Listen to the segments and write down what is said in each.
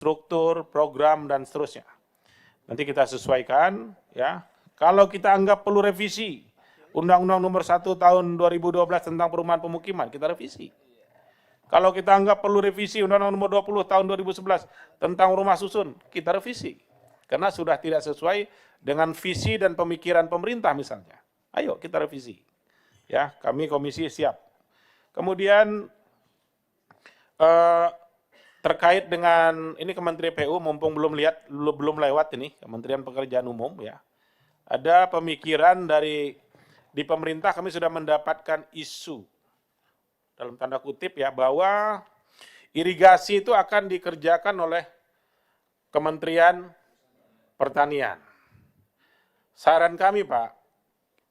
struktur, program, dan seterusnya. Nanti kita sesuaikan, ya. Kalau kita anggap perlu revisi, Undang-Undang Nomor 1 Tahun 2012 tentang perumahan pemukiman, kita revisi. Kalau kita anggap perlu revisi Undang-Undang Nomor 20 Tahun 2011 tentang rumah susun, kita revisi. Karena sudah tidak sesuai dengan visi dan pemikiran pemerintah misalnya. Ayo kita revisi. Ya, kami komisi siap. Kemudian terkait dengan ini Kementerian PU, mumpung belum lewat ini Kementerian Pekerjaan Umum, ya. Ada pemikiran di pemerintah, kami sudah mendapatkan isu dalam tanda kutip ya, bahwa irigasi itu akan dikerjakan oleh Kementerian Pertanian. Saran kami, Pak,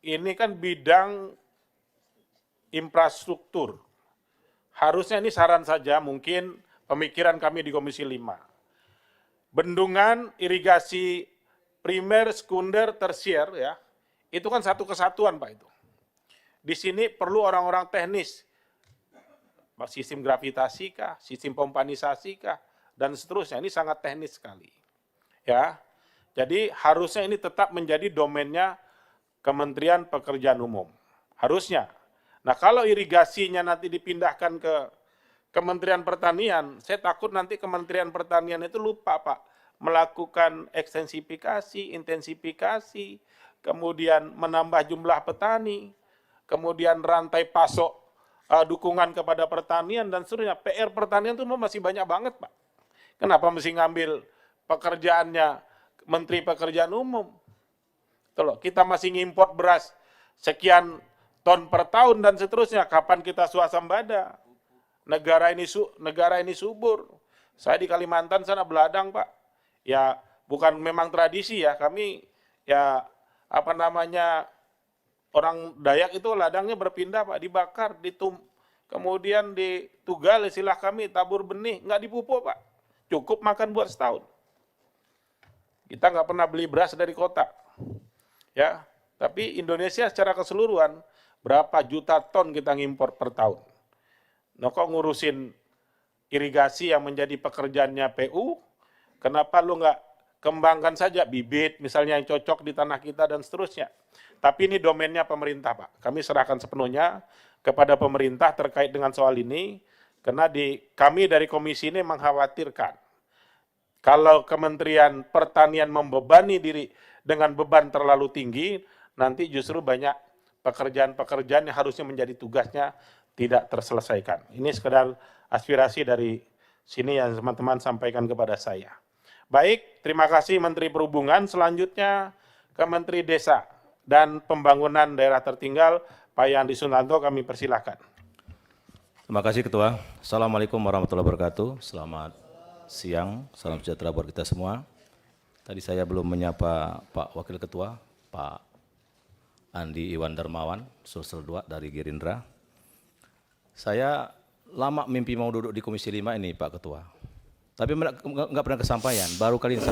ini kan bidang infrastruktur. Harusnya ini saran saja, mungkin pemikiran kami di Komisi 5. Bendungan, irigasi primer, sekunder, tersier, ya, itu kan satu kesatuan, Pak, itu. Di sini perlu orang-orang teknis, sistem gravitasi kah, sistem pompanisasi kah, dan seterusnya. Ini sangat teknis sekali. Ya, jadi harusnya ini tetap menjadi domainnya Kementerian Pekerjaan Umum. Harusnya. Nah, kalau irigasinya nanti dipindahkan ke Kementerian Pertanian, saya takut nanti Kementerian Pertanian itu lupa, Pak, melakukan ekstensifikasi, intensifikasi, kemudian menambah jumlah petani, kemudian rantai pasok dukungan kepada pertanian dan seterusnya. PR pertanian itu masih banyak banget, Pak. Kenapa mesti ngambil pekerjaannya Menteri Pekerjaan Umum? Kalau kita masih ngimport beras sekian ton per tahun dan seterusnya, kapan kita swasembada? Negara ini subur. Saya di Kalimantan sana beladang, Pak. Ya, bukan memang tradisi ya, kami ya orang Dayak itu ladangnya berpindah, Pak, dibakar, kemudian ditugal, istilah kami tabur benih, nggak dipupuk, Pak. Cukup makan buat setahun. Kita nggak pernah beli beras dari kota. Ya, tapi Indonesia secara keseluruhan berapa juta ton kita ngimpor per tahun. Nah, kok ngurusin irigasi yang menjadi pekerjaannya PU, kenapa lu nggak kembangkan saja bibit misalnya yang cocok di tanah kita dan seterusnya. Tapi ini domainnya pemerintah, Pak. Kami serahkan sepenuhnya kepada pemerintah terkait dengan soal ini, karena kami dari komisi ini mengkhawatirkan kalau Kementerian Pertanian membebani diri dengan beban terlalu tinggi, nanti justru banyak pekerjaan-pekerjaan yang harusnya menjadi tugasnya tidak terselesaikan. Ini sekedar aspirasi dari sini yang teman-teman sampaikan kepada saya. Baik, terima kasih Menteri Perhubungan. Selanjutnya ke Menteri Desa dan Pembangunan Daerah Tertinggal, Pak Yandi Sutanto, kami persilahkan. Terima kasih Ketua. Assalamualaikum warahmatullahi wabarakatuh. Selamat siang, salam sejahtera buat kita semua. Tadi saya belum menyapa Pak Wakil Ketua, Pak Andi Iwan Darmawan, Sulsel 2 dari Gerindra. Saya lama mimpi mau duduk di Komisi 5 ini, Pak Ketua. Tapi nggak pernah kesampaian, baru kali ini